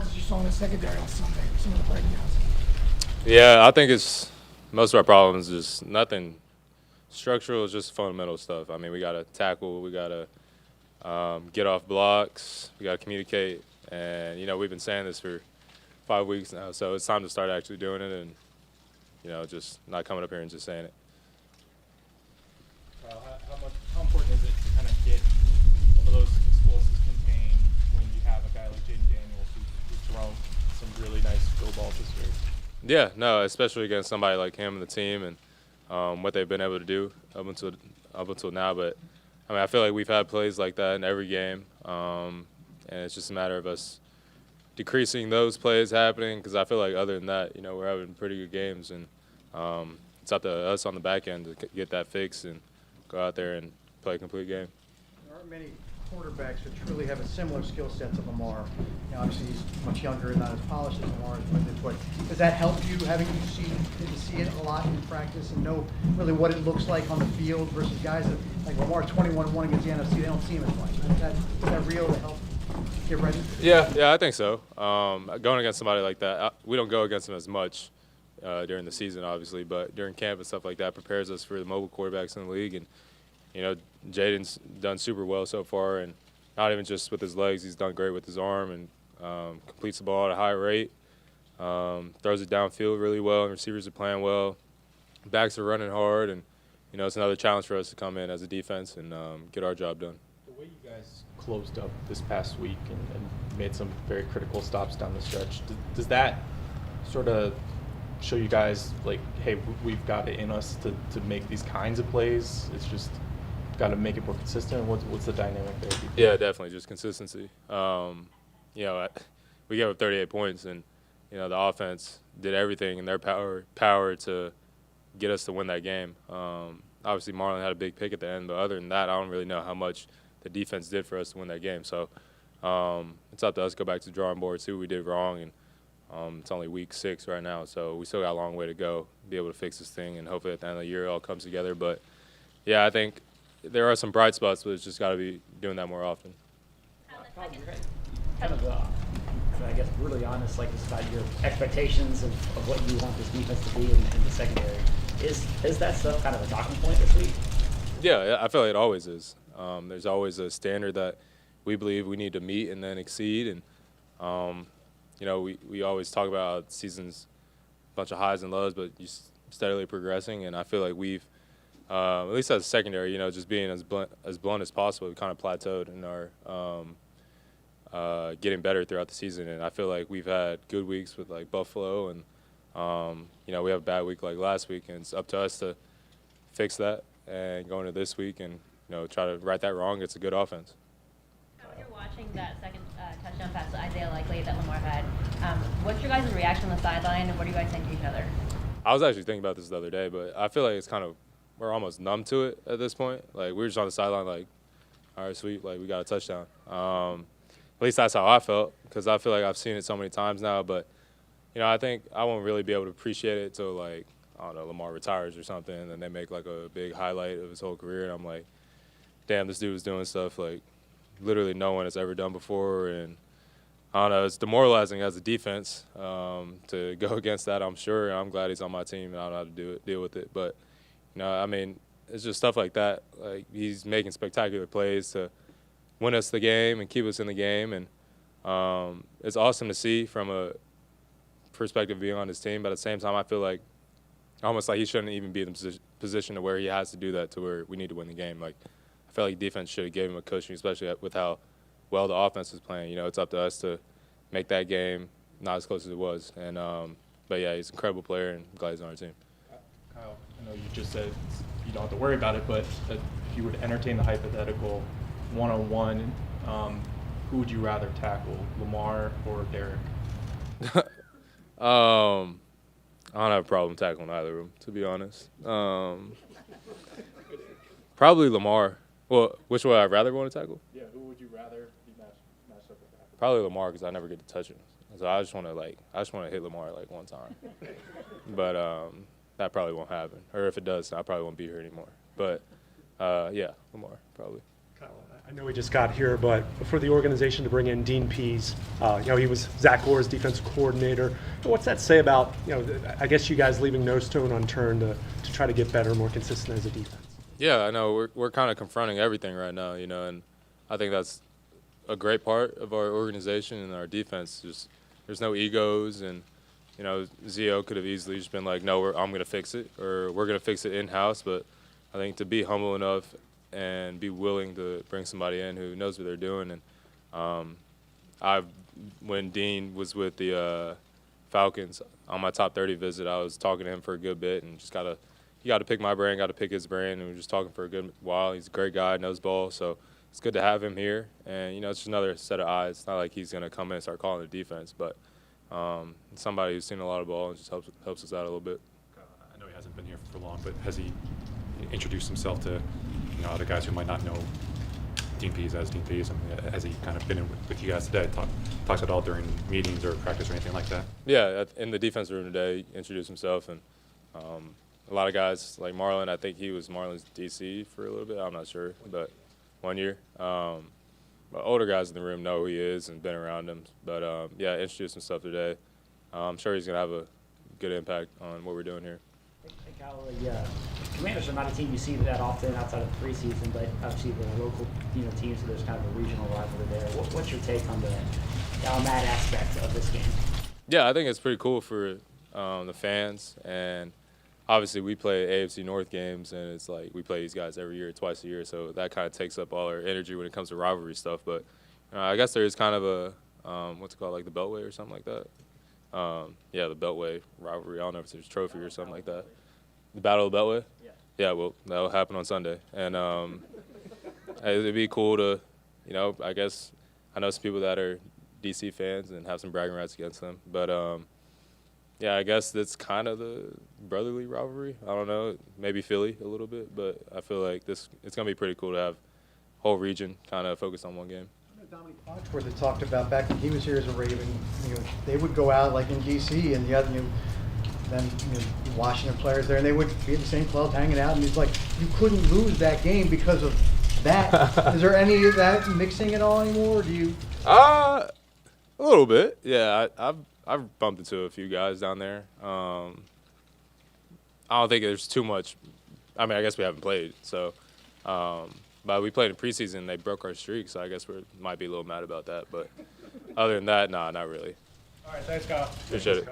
challenges you saw in the secondary on Sunday, some of the breakdowns? Yeah, I think it's most of our problems is nothing structural. It's just fundamental stuff. I mean, we got to tackle, we got to get off blocks, we got to communicate, and we've been saying this for 5 weeks now, so it's time to start actually doing it, and just not coming up here and just saying it. How important is it to kind of get some of those explosives contained when you have a guy like Jaden Daniels who's thrown some really nice go balls this year? Yeah, no, especially against somebody like him and the team and what they've been able to do up until now. But I mean, I feel like we've had plays like that in every game, and it's just a matter of us decreasing those plays happening. Because I feel like other than that, we're having pretty good games, and it's up to us on the back end to get that fixed and go out there and play a complete game. There aren't many quarterbacks that truly have a similar skill set to Lamar. Obviously he's much younger and not as polished as Lamar is with it, but does that help you, having you see it a lot in practice and know really what it looks like on the field versus guys that, like Lamar 21-1 against the NFC, they don't see him as much. Is that real to help get ready? Yeah, I think so. Going against somebody like that, we don't go against them as much during the season, obviously, but during camp and stuff like that prepares us for the mobile quarterbacks in the league. And Jaden's done super well so far, and not even just with his legs, he's done great with his arm and completes the ball at a high rate, throws it downfield really well, and receivers are playing well. Backs are running hard, and it's another challenge for us to come in as a defense and get our job done. The way you guys closed up this past week and made some very critical stops down the stretch, does that sort of show you guys, like, hey, we've got it in us to make these kinds of plays? It's just got to make it more consistent. What's the dynamic there? Yeah, definitely, just consistency. We gave up 38 points, and the offense did everything in their power to get us to win that game. Obviously, Marlon had a big pick at the end, but other than that, I don't really know how much the defense did for us to win that game. So it's up to us to go back to the drawing board, see what we did wrong, and it's only week 6 right now, so we still got a long way to go, be able to fix this thing, and hopefully at the end of the year it all comes together. But, yeah, I think there are some bright spots, but it's just got to be doing that more often. Kind of, I guess, brutally honest, like, it's about your expectations of what you want this defense to be in the secondary. Is that stuff kind of a talking point this week? Yeah, I feel like it always is. There's always a standard that we believe we need to meet and then exceed, and we always talk about how the season's a bunch of highs and lows, but you're steadily progressing, and I feel like we've, at least as a secondary, just being as blunt as possible, we kind of plateaued in our getting better throughout the season, and I feel like we've had good weeks with, like, Buffalo, and, we have a bad week like last week, and it's up to us to fix that and go into this week and, try to right that wrong. It's a good offense. When you're watching that second touchdown pass to Isaiah Likely that Lamar had, what's your guys' reaction on the sideline, and what are you guys saying to each other? I was actually thinking about this the other day, but I feel like it's kind of, we're almost numb to it at this point. Like, we were just on the sideline like, all right, sweet, like, we got a touchdown. At least that's how I felt, because I feel like I've seen it so many times now. But, I think I won't really be able to appreciate it until, like, I don't know, Lamar retires or something, and they make, like, a big highlight of his whole career, and I'm like, damn, this dude was doing stuff, like, literally no one has ever done before. And I don't know, it's demoralizing as a defense to go against that, I'm sure. I'm glad he's on my team and I don't know how to deal with it. But, I mean, it's just stuff like that. Like, he's making spectacular plays to win us the game and keep us in the game. And it's awesome to see from a perspective of being on his team. But at the same time, I feel like almost like he shouldn't even be in the position to where he has to do that, to where we need to win the game. Like, I feel like defense should have given him a cushion, especially with how well the offense is playing. It's up to us to make that game not as close as it was. And but yeah, he's an incredible player, and I'm glad he's on our team. Kyle, I know you just said you don't have to worry about it, but if you would entertain the hypothetical one-on-one, who would you rather tackle, Lamar or Derek? I don't have a problem tackling either of them, to be honest. Probably Lamar. Well, which one I'd rather want to tackle? Yeah, who would you rather be matched up with? Probably Lamar, because I never get to touch him. So I just want to hit Lamar like one time. But that probably won't happen. Or if it does, I probably won't be here anymore. But yeah, Lamar probably. Kyle, I know we just got here, but for the organization to bring in Dean Pease, he was Zach Gore's defensive coordinator. What's that say about, I guess you guys leaving no stone unturned to try to get better, more consistent as a defense? Yeah, I know we're kind of confronting everything right now, and I think that's a great part of our organization and our defense. Just there's no egos, and Zio could have easily just been like, no, I'm going to fix it, or we're going to fix it in-house. But I think to be humble enough and be willing to bring somebody in who knows what they're doing. And when Dean was with the Falcons on my top 30 visit, I was talking to him for a good bit, and just you got to pick my brain, got to pick his brain, and we were just talking for a good while. He's a great guy, knows ball, so it's good to have him here. And it's just another set of eyes. It's not like he's going to come in and start calling the defense, but somebody who's seen a lot of ball and just helps us out a little bit. I know he hasn't been here for long, but has he introduced himself to other guys who might not know Dean Pease as Dean Pease? I mean, has he kind of been with you guys today? Talks at all during meetings or practice or anything like that? Yeah, in the defense room today, he introduced himself, and a lot of guys like Marlon. I think he was Marlon's DC for a little bit. I'm not sure, but 1 year. But older guys in the room know who he is and been around him. But yeah, introduced himself today. I'm sure he's gonna have a good impact on what we're doing here. Hey, Kyle, Commanders are not a team you see that often outside of the preseason, but obviously the local teams, so there's kind of a regional rivalry there. What's your take on that aspect of this game? Yeah, I think it's pretty cool for the fans, and obviously we play AFC North games, and it's like we play these guys every year, twice a year, so that kind of takes up all our energy when it comes to rivalry stuff. But I guess there is kind of a what's it called, like the Beltway or something like that. Yeah, the Beltway rivalry. I don't know if there's a trophy or something like that. The Battle of the Beltway? Yeah. Yeah, well, that'll happen on Sunday. And it'd be cool to, I guess I know some people that are DC fans and have some bragging rights against them. But, yeah, I guess that's kind of the brotherly rivalry. I don't know, maybe Philly a little bit. But I feel like it's going to be pretty cool to have whole region kind of focused on one game. Dominic Foxworth had talked about back when he was here as a Raven, they would go out like in DC and then Washington players there, and they would be at the same club hanging out, and he's like, you couldn't lose that game because of that. Is there any of that mixing at all anymore? Or do you? A little bit, yeah. I've bumped into a few guys down there. I don't think there's too much. I mean, I guess we haven't played, so. But we played in preseason, they broke our streak, so I guess we might be a little mad about that. But other than that, nah, not really. All right, thanks, Kyle. Appreciate it.